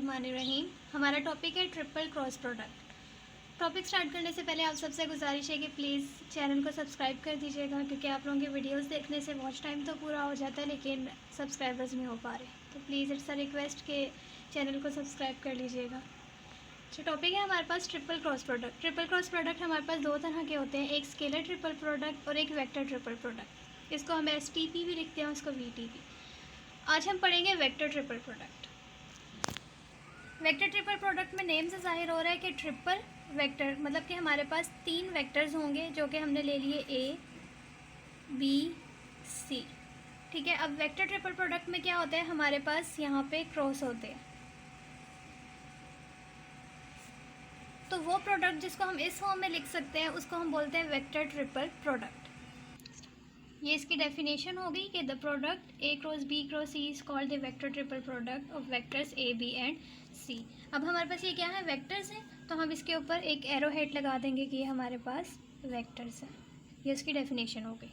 बिस्मिल्लाहिर्रहमानिर्रहीम। हमारा टॉपिक है triple cross product. Topic start करने से पहले आप सबसे गुजारिश है कि प्लीज़ चैनल को सब्सक्राइब कर दीजिएगा, क्योंकि आप लोगों के वीडियोस देखने से वॉच टाइम तो पूरा हो जाता है लेकिन सब्सक्राइबर्स नहीं हो पा रहे। तो प्लीज़ इट्स अ रिक्वेस्ट के चैनल को सब्सक्राइब कर लीजिएगा। जो टॉपिक है हमारे पास triple cross product. Triple cross product हमारे पास दो तरह के होते हैं, एक स्केलर ट्रिपल प्रोडक्ट और एक वेक्टर ट्रिपल प्रोडक्ट। इसको हम STP भी लिखते हैं, उसको VTP। आज हम पढ़ेंगे vector triple product. Vector triple product में नेम से जाहिर हो रहा है कि ट्रिपल वेक्टर मतलब कि हमारे पास 3 वेक्टर्स होंगे जो कि हमने ले लिए A, B, C। ठीक है, अब वेक्टर ट्रिपल प्रोडक्ट में क्या होता है, हमारे पास यहाँ पे क्रॉस होते हैं। तो वो प्रोडक्ट जिसको हम इस फॉर्म में लिख सकते हैं उसको हम बोलते हैं वेक्टर ट्रिपल प्रोडक्ट। ये इसकी डेफिनेशन होगी कि the product A cross B cross C is called the vector triple product of vectors A, B and C। अब हमारे पास ये क्या है, वेक्टर्स हैं, तो हम इसके ऊपर एक एरो हेड लगा देंगे कि ये हमारे पास वेक्टर्स हैं। ये इसकी डेफिनेशन हो गई।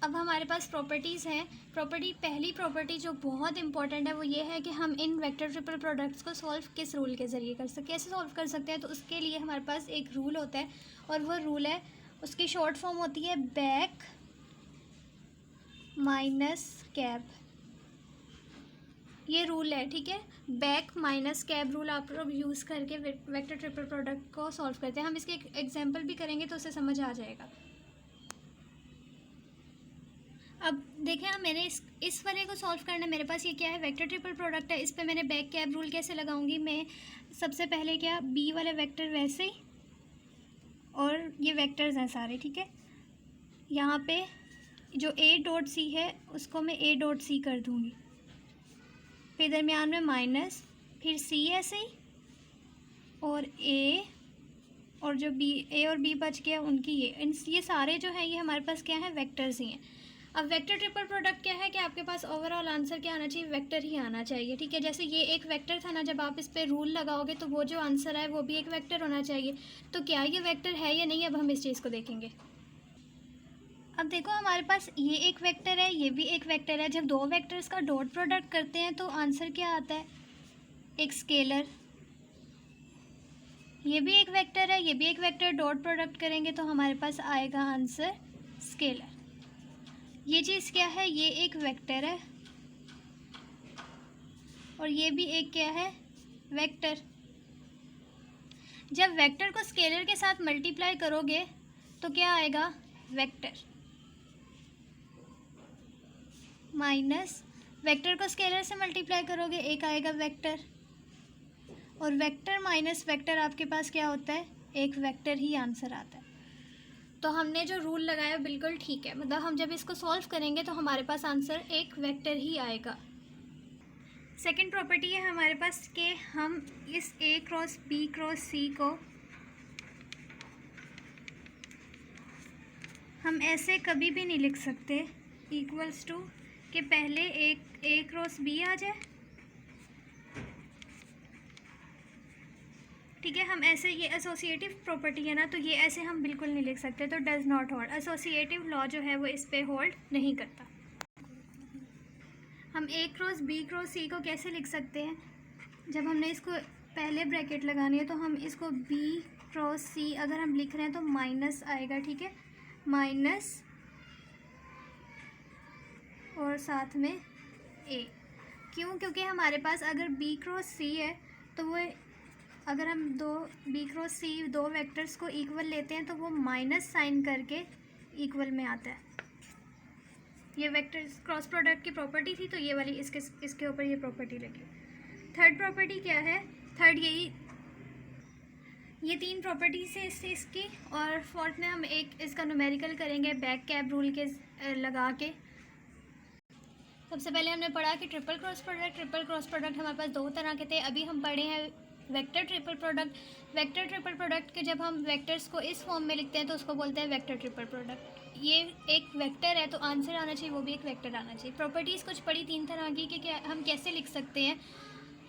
अब हमारे पास प्रॉपर्टीज़ हैं। पहली प्रॉपर्टी जो बहुत इंपॉर्टेंट है वो ये है कि हम इन वेक्टर ट्रिपल प्रोडक्ट्स को सॉल्व किस रूल के ज़रिए कर सकते, कैसे सॉल्व कर सकते हैं। तो उसके लिए हमारे पास एक रूल होता है और वो रूल है, उसकी शॉर्ट फॉर्म होती है बैक माइनस कैब। ये रूल है, ठीक है, बैक माइनस कैब रूल आप लोग यूज़ करके वेक्टर ट्रिपल प्रोडक्ट को सॉल्व करते हैं। हम इसके एग्जांपल भी करेंगे तो उससे समझ आ जाएगा। अब देखें, अब मैंने इस वाले को सॉल्व करना, मेरे पास ये क्या है, वेक्टर ट्रिपल प्रोडक्ट है। इस पे मैंने बैक कैब रूल कैसे लगाऊंगी, मैं सबसे पहले क्या, बी वाले वेक्टर वैसे ही, और ये वेक्टर्स हैं सारे, ठीक है। यहाँ पे जो A डॉट C है उसको मैं A डॉट C कर दूँगी, फिर दरमियान में माइनस, फिर C ऐसे ही, और A, और जो A और B बच गया उनकी ये सारे जो हैं ये हमारे पास क्या है, वेक्टर्स ही हैं। अब वेक्टर ट्रिपल प्रोडक्ट क्या है कि आपके पास ओवरऑल आंसर क्या आना चाहिए, वेक्टर ही आना चाहिए, ठीक है। जैसे ये एक वेक्टर था ना, जब आप इस पे रूल लगाओगे तो वो जो आंसर है वो भी एक वेक्टर होना चाहिए। तो क्या ये वेक्टर है या नहीं, अब हम इस चीज़ को देखेंगे। अब देखो, हमारे पास ये एक वेक्टर है, ये भी एक वेक्टर है। जब दो वेक्टर्स का डॉट प्रोडक्ट करते हैं तो आंसर क्या आता है, एक स्केलर। ये भी एक वेक्टर है, ये भी एक वेक्टर, डॉट प्रोडक्ट करेंगे तो हमारे पास आएगा आंसर स्केलर। ये चीज़ क्या है, ये एक वेक्टर है और ये भी एक क्या है, वेक्टर। जब वेक्टर को स्केलर के साथ मल्टीप्लाई करोगे तो क्या आएगा, वेक्टर, माइनस वेक्टर को स्केलर से मल्टीप्लाई करोगे एक आएगा वेक्टर, और वेक्टर माइनस वेक्टर आपके पास क्या होता है, एक वेक्टर ही आंसर आता है। तो हमने जो रूल लगाया बिल्कुल ठीक है, मतलब हम जब इसको सॉल्व करेंगे तो हमारे पास आंसर एक वेक्टर ही आएगा। सेकंड प्रॉपर्टी है हमारे पास कि हम इस A cross B cross C को हम ऐसे कभी भी नहीं लिख सकते इक्वल्स टू कि पहले एक A क्रॉस B आ जाए, ठीक है। हम ऐसे, ये एसोसिएटिव प्रॉपर्टी है ना, तो ये ऐसे हम बिल्कुल नहीं लिख सकते, तो does not hold. Associative law जो है वो इस पे होल्ड नहीं करता। हम A cross B cross C को कैसे लिख सकते हैं, जब हमने इसको पहले ब्रैकेट लगानी है तो हम इसको B क्रॉस C अगर हम लिख रहे हैं तो माइनस आएगा, ठीक है, माइनस और साथ में A। क्यों, क्योंकि हमारे पास अगर B क्रॉस C है तो वो, अगर हम B क्रॉस C दो वेक्टर्स को इक्वल लेते हैं तो वो माइनस साइन करके इक्वल में आता है। ये वेक्टर क्रॉस प्रोडक्ट की प्रॉपर्टी थी, तो ये वाली इसके ऊपर ये प्रॉपर्टी लगी। थर्ड प्रॉपर्टी क्या है, थर्ड यही, ये 3 प्रॉपर्टीज है इसकी, और फोर्थ में हम एक इसका न्यूमेरिकल करेंगे बैक कैब रूल के लगा के। सबसे पहले हमने पढ़ा कि ट्रिपल क्रॉस प्रोडक्ट हमारे पास दो तरह के थे। अभी हम पढ़े हैं vector triple product. Vector triple product के जब हम वेक्टर्स को इस फॉर्म में लिखते हैं तो उसको बोलते हैं वेक्टर ट्रिपल प्रोडक्ट। ये एक वेक्टर है तो आंसर आना चाहिए वो भी एक वेक्टर आना चाहिए। प्रॉपर्टीज़ कुछ पढ़ी 3 तरह की कि हम कैसे लिख सकते हैं।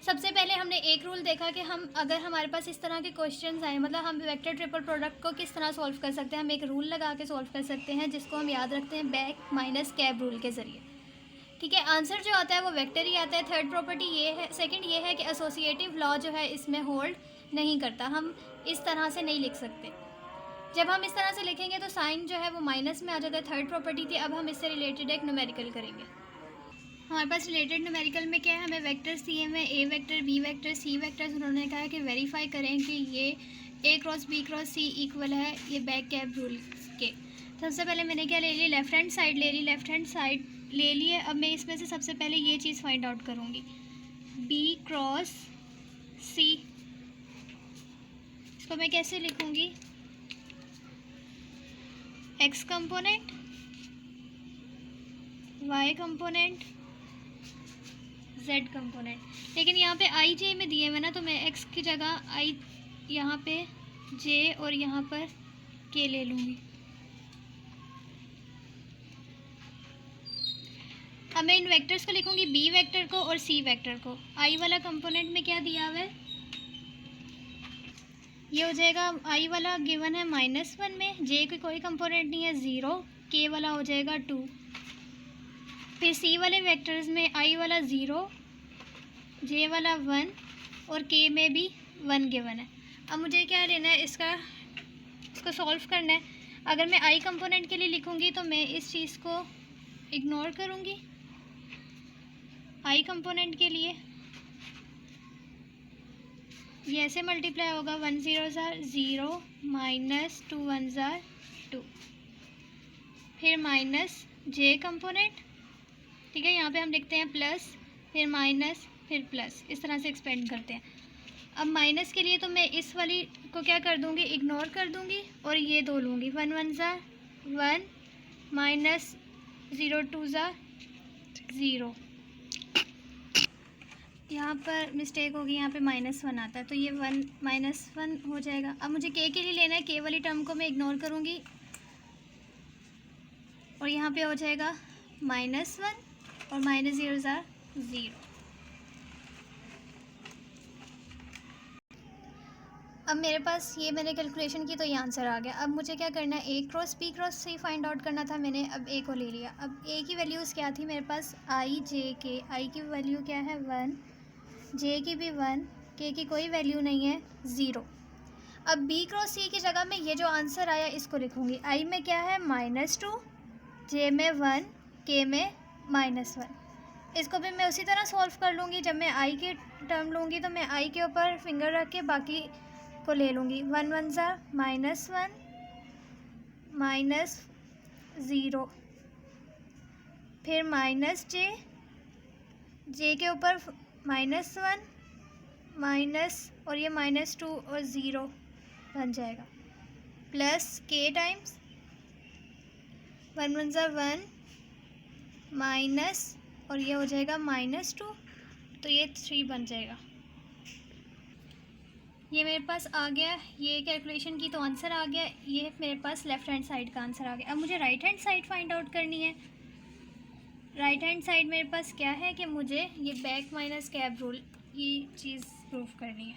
सबसे पहले हमने एक रूल देखा कि हम अगर हमारे पास इस तरह के क्वेश्चंस आए, मतलब हम वेक्टर ट्रिपल प्रोडक्ट को किस तरह सॉल्व कर सकते हैं, हम एक रूल लगा के सॉल्व कर सकते हैं जिसको हम याद रखते हैं बैक माइनस कैब रूल के ज़रिए। ठीक है, आंसर जो आता है वो वेक्टर ही आता है। थर्ड प्रॉपर्टी ये है, सेकंड ये है कि एसोसिएटिव लॉ जो है इसमें होल्ड नहीं करता, हम इस तरह से नहीं लिख सकते। जब हम इस तरह से लिखेंगे तो साइन जो है वो माइनस में आ जाता है। थर्ड प्रॉपर्टी थी। अब हम इससे रिलेटेड एक न्यूमेरिकल करेंगे। हमारे पास रिलेटेड न्यूमेरिकल में क्या है, हमें वेक्टर्स दिए हुए हैं, ए वेक्टर, बी वेक्टर, सी वेक्टर्स। उन्होंने कहा है कि वेरीफाई करें कि ये ए क्रॉस बी क्रॉस सी इक्वल है ये बैक कैप रूल के। सबसे पहले मैंने क्या ले ली, लेफ्ट हैंड साइड ले ली, लेफ्ट हैंड साइड ले लिए। अब मैं इसमें से सबसे पहले ये चीज़ फाइंड आउट करूँगी, बी क्रॉस सी। इसको मैं कैसे लिखूँगी, x component, y component, z component. लेकिन यहाँ पे आई जे में दिए हुए ना, तो मैं एक्स की जगह आई यहाँ पे जे और यहाँ पर के ले लूँगी। अब मैं इन वेक्टर्स को लिखूँगी, बी वेक्टर को और सी वेक्टर को। आई वाला कंपोनेंट में क्या दिया हुआ है, ये हो जाएगा आई वाला गिवन है -1 में, जे की कोई कंपोनेंट नहीं है 0, के वाला हो जाएगा 2। फिर सी वाले वेक्टर्स में आई वाला 0, जे वाला 1 और के में भी 1 गिवन है। अब मुझे क्या लेना है, इसको सॉल्व करना है। अगर मैं आई कंपोनेंट के लिए लिखूँगी तो मैं इस चीज़ को इग्नोर करूँगी। आई कंपोनेंट के लिए ये ऐसे मल्टीप्लाई होगा, 1 0 0 -2 1 2, फिर माइनस जे कंपोनेंट। ठीक है, यहाँ पे हम लिखते हैं प्लस, फिर माइनस, फिर प्लस, इस तरह से एक्सपेंड करते हैं। अब माइनस के लिए तो मैं इस वाली को क्या कर दूँगी, इग्नोर कर दूँगी और ये दो लूँगी। 1 1 1 -0 2 0। यहाँ पर मिस्टेक होगी, यहाँ पे -1 आता है तो ये 1 -1 हो जाएगा। अब मुझे के लिए लेना है, के वाली टर्म को मैं इग्नोर करूँगी और यहाँ पे हो जाएगा -1 और -0 0। अब मेरे पास ये मैंने कैलकुलेशन की तो ये आंसर आ गया। अब मुझे क्या करना है, ए क्रॉस बी क्रॉस सी फाइंड आउट करना था मैंने। अब ए को ले लिया। अब ए की वैल्यूज़ क्या थी मेरे पास, आई जे के। आई की वैल्यू क्या है 1, जे की भी 1, के की कोई वैल्यू नहीं है 0। अब बी क्रॉस सी की जगह में ये जो आंसर आया इसको लिखूँगी। आई में क्या है -2, जे में 1, के में -1। इसको भी मैं उसी तरह सॉल्व कर लूँगी। जब मैं आई की टर्म लूँगी तो मैं आई के ऊपर फिंगर रख के बाकी को ले लूँगी। 1 1 -0, फिर माइनस जे के ऊपर -1 माइनस और ये -2 और 0 बन जाएगा, प्लस के टाइम्स 1 1 1 माइनस और ये हो जाएगा -2, तो ये 3 बन जाएगा। ये मेरे पास आ गया, ये कैलकुलेशन की तो आंसर आ गया। ये मेरे पास लेफ़्ट हैंड साइड का आंसर आ गया। अब मुझे right hand side find out करनी है। राइट हैंड साइड मेरे पास क्या है कि मुझे ये बैक माइनस कैप रूल ये चीज़ प्रूफ करनी है।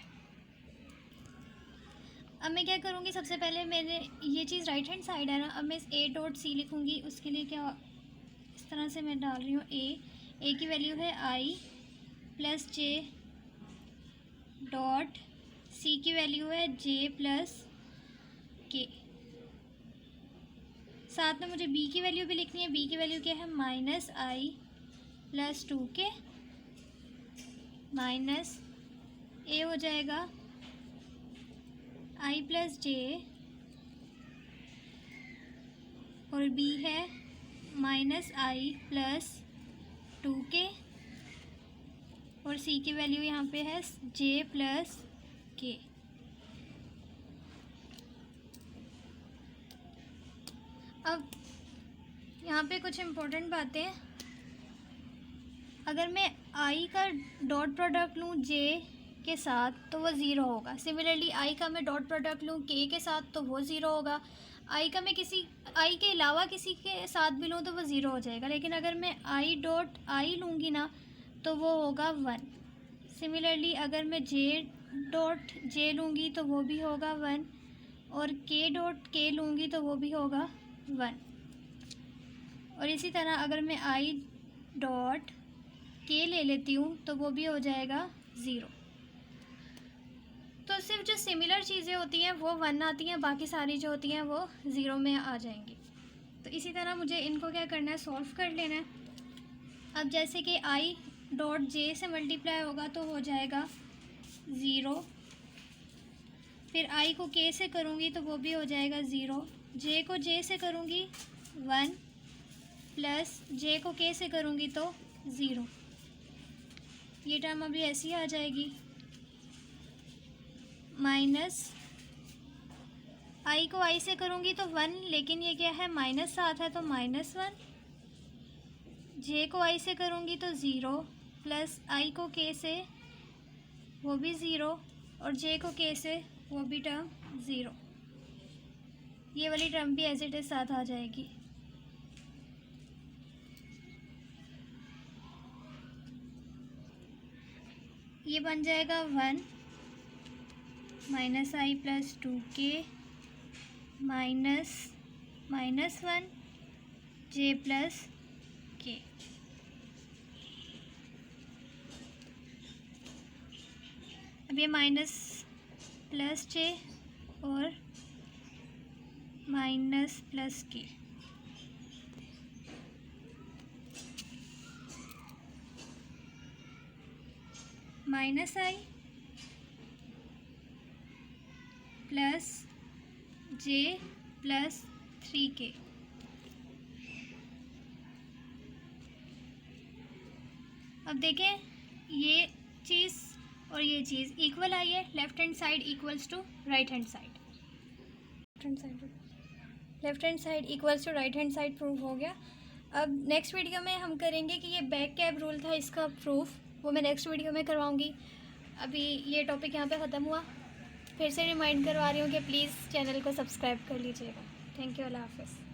अब मैं क्या करूँगी, सबसे पहले मैंने ये चीज़ राइट हैंड साइड है ना, अब मैं इस ए डॉट सी लिखूँगी। उसके लिए क्या, इस तरह से मैं डाल रही हूँ, ए की वैल्यू है आई प्लस जे डॉट सी की वैल्यू है जे प्लस के। साथ में मुझे बी की वैल्यू भी लिखनी है। बी की वैल्यू क्या है, -i + 2k माइनस ए हो जाएगा i + j और बी है -i + 2k और सी की वैल्यू यहाँ पे है j + k। अब यहाँ पे कुछ इम्पोर्टेंट बातें, अगर मैं i का डॉट प्रोडक्ट लूँ j के साथ तो वो 0 होगा। सिमिलरली i का मैं डॉट प्रोडक्ट लूँ k के साथ तो वो 0 होगा। i का मैं i के अलावा किसी के साथ भी लूँ तो वो 0 हो जाएगा। लेकिन अगर मैं i डॉट i लूँगी ना तो वो होगा 1। सिमिलरली अगर मैं j डॉट j लूँगी तो वो भी होगा 1 और k डॉट k लूँगी तो वो भी होगा 1। और इसी तरह अगर मैं i डॉट के ले लेती हूँ तो वो भी हो जाएगा 0। तो सिर्फ जो सिमिलर चीज़ें होती हैं वो 1 आती हैं, बाकी सारी जो होती हैं वो 0 में आ जाएंगी। तो इसी तरह मुझे इनको क्या करना है, सॉल्व कर लेना है। अब जैसे कि i डॉट जे से मल्टीप्लाई होगा तो हो जाएगा 0, फिर i को k से करूँगी तो वो भी हो जाएगा 0, j को j से करूँगी 1 प्लस j को k से करूँगी तो 0। ये टर्म अभी ऐसी ही आ जाएगी। माइनस i को i से करूँगी तो 1, लेकिन ये क्या है, माइनस साथ है तो -1। j को i से करूँगी तो 0 प्लस i को k से वो भी 0 और j को k से वो भी टर्म 0। ये वाली टर्म भी एज इट इज साथ आ जाएगी। ये बन जाएगा 1 minus i plus 2k minus 1 j plus k। अब ये माइनस प्लस j और minus plus k। Minus i plus j plus 3k। अब देखें ये चीज़ और ये चीज़ इक्वल आई है, left hand side equals to right hand side, left hand side equals to right hand side proof हो गया। अब नेक्स्ट वीडियो में हम करेंगे कि ये बैक कैब रूल था, इसका प्रूफ वो मैं नेक्स्ट वीडियो में करवाऊँगी। अभी ये टॉपिक यहाँ पे ख़त्म हुआ। फिर से रिमाइंड करवा रही हूँ कि प्लीज़ चैनल को सब्सक्राइब कर लीजिएगा। थैंक यू, अल्लाह हाफ़िज़।